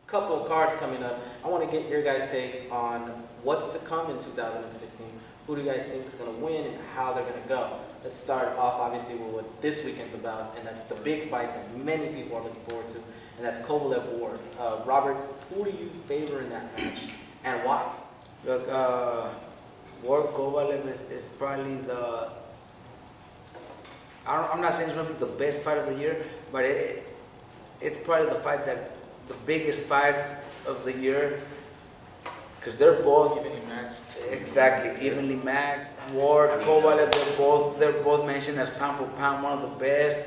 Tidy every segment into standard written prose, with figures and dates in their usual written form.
couple of cards coming up. I want to get your guys' takes on what's to come in 2016. Who do you guys think is going to win and how they're going to go? Let's start off, obviously, with what this weekend's about, and that's the big fight that many people are looking forward to, and that's Kovalev Ward. Robert, who do you favor in that match, and why? Look, Ward-Kovalev is probably the... I'm not saying it's going to be the best fight of the year, but it's probably the fight the biggest fight of the year, because they're both evenly matched. Exactly, evenly matched. Ward, Kovalev, they're both mentioned as pound for pound one of the best.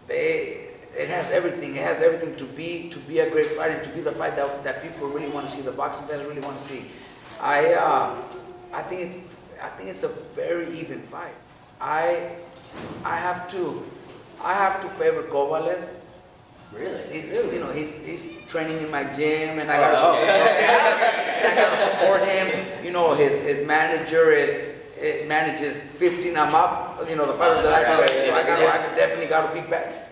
It has everything. It has everything to be a great fight and to be the fight that people really want to see. The boxing fans really want to see. I think it's a very even fight. I have to favor Kovalev. Really? He's training in my gym, and I gotta support him. His manager manages 15. I'm up. The fighters that I train, so I definitely gotta be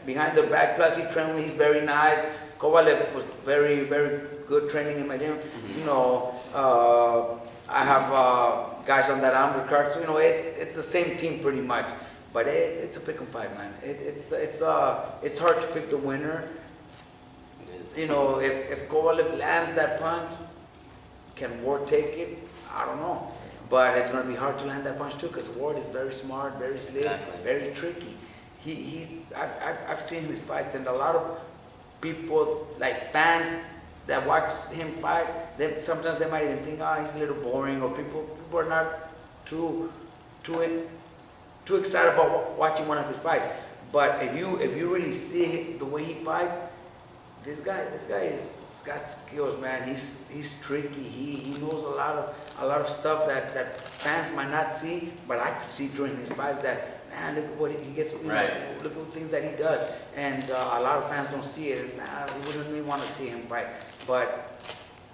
behind the back. Plus, he trained me. He's very nice. Kovalev was very, very good training in my gym. I have guys on that undercard, so it's the same team pretty much. But it's a pick 'em fight, man. It's hard to pick the winner. It is. If Kovalev lands that punch, can Ward take it? I don't know. But it's going to be hard to land that punch too, because Ward is very smart, very slick, very tricky. I've seen his fights, and a lot of people, like fans that watch him fight, sometimes they might even think, he's a little boring, or people are not too excited about watching one of his fights. But if you really see the way he fights, this guy has got skills, man. He's tricky. He knows a lot of stuff that fans might not see, but I could see during his fights that, man, look at what he gets. Look at the things that he does, and a lot of fans don't see it. And they wouldn't even want to see him fight, but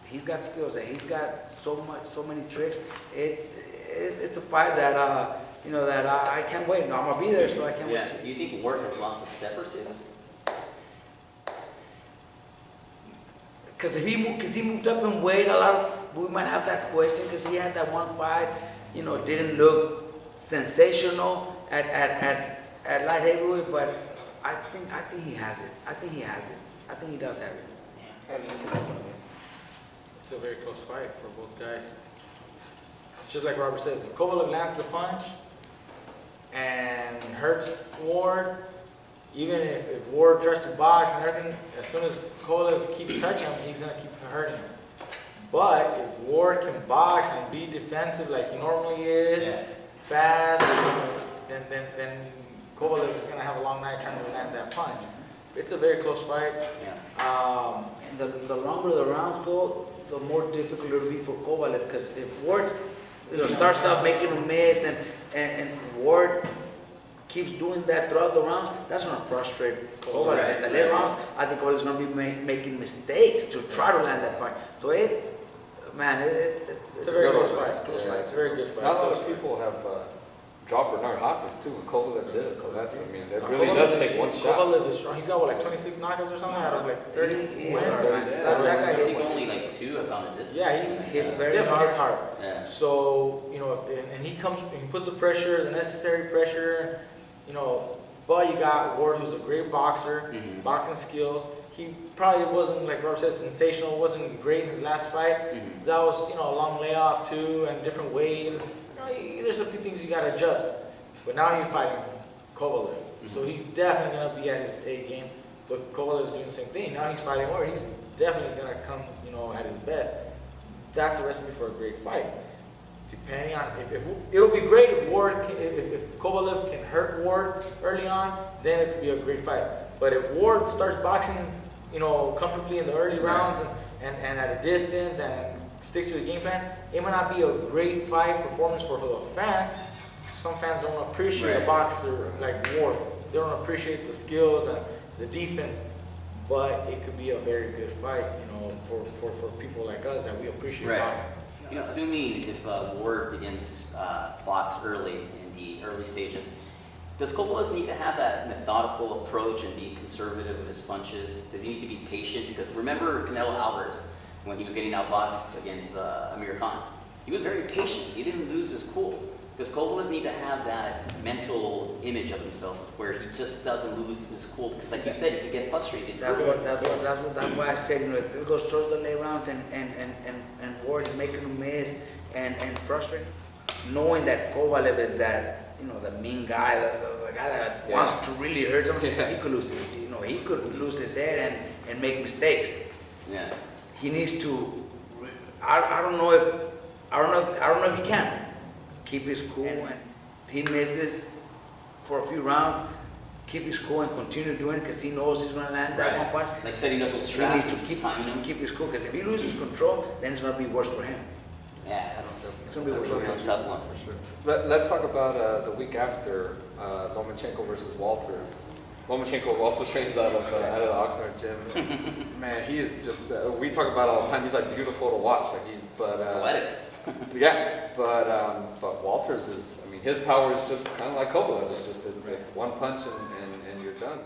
he's got skills and he's got so many tricks. It's a fight that I can't wait. No, I'm gonna be there, so I can't wait. Do you think Ward has lost a step or two? Because he moved up in weight, we might have that question, because he had that one fight, didn't look sensational at light heavyweight, but I think he has it. I think he does have it. It's a very close fight for both guys. Just like Robert says, if Kovalev lands the punch and hurts Ward, even if Ward tries to box and everything, as soon as Kovalev keeps touching him, he's going to keep hurting him. But if Ward can box and be defensive like he normally is, fast, then Kovalev is going to have a long night trying to land that punch. It's a very close fight. And the longer the rounds go, the more difficult it will be for Kovalev, because if Ward starts off making a miss and Ward keeps doing that throughout the rounds, that's going to frustrate Kovalev. In the later rounds, I think Kovalev is going to be making mistakes to try to land that punch. So it's a very close fight. It's a very good fight. Not a lot of people have dropped Bernard Hopkins too, when Kovalev did it. So that really does take one shot. Kovalev is strong. He's got 26 knockouts or something out of 30 wins. That guy I think hits. only 2 have gone the distance. Yeah, he hits very definitely hard. hits hard. Yeah. So and he puts the pressure, the necessary pressure. But you got Ward, who's a great boxer, boxing skills. He probably wasn't, like Robert said, sensational. Wasn't great in his last fight. That was a long layoff too, and different weight. There's a few things you got to adjust. But now you're fighting Kovalev, so he's definitely gonna be at his A game. But Kovalev is doing the same thing. Now he's fighting Ward. He's definitely gonna come, at his best. That's a recipe for a great fight. Depending on if it'll be great if Kovalev can hurt Ward early on, then it could be a great fight. But if Ward starts boxing, comfortably in the early rounds and at a distance and sticks to the game plan, it might not be a great fight performance for the fans. Some fans don't appreciate a boxer like Ward. They don't appreciate the skills and the defense. But it could be a very good fight, for people like us that we appreciate boxing. Assuming if Ward begins to box early in the early stages, Does Kovalev need to have that methodical approach and be conservative with his punches? Does he need to be patient? Because remember Canelo Alvarez, when he was getting outboxed against Amir Khan, he was very patient. He didn't lose his cool. Does Kovalev need to have that mental image of himself where he just doesn't lose his cool? Because like you said, he could get frustrated. That's why I said, you know, if it goes towards the late rounds and Ward is making him miss and frustrated, knowing that Kovalev is that, you know, the mean guy, the guy that wants to really hurt him, he could lose his, you know, he could lose his head and make mistakes. Yeah. He needs to. I don't know if he can keep his cool and he misses for a few rounds. Keep his cool and continue doing it because he knows he's going to land that one punch. Like setting up those He traps. needs to keep his cool because if he loses control, then it's going to be worse for him. Yeah, that's It's going to be worse for him. a tough one for sure. Let's talk about the week after Lomachenko versus Walters. Lomachenko also trains out of the Oxnard gym. Man, he is just. We talk about it all the time. He's like beautiful to watch. Poetic. Yeah, but Walters is. I mean, his power is just kind of like Kovalev. It's just it's one punch and you're done.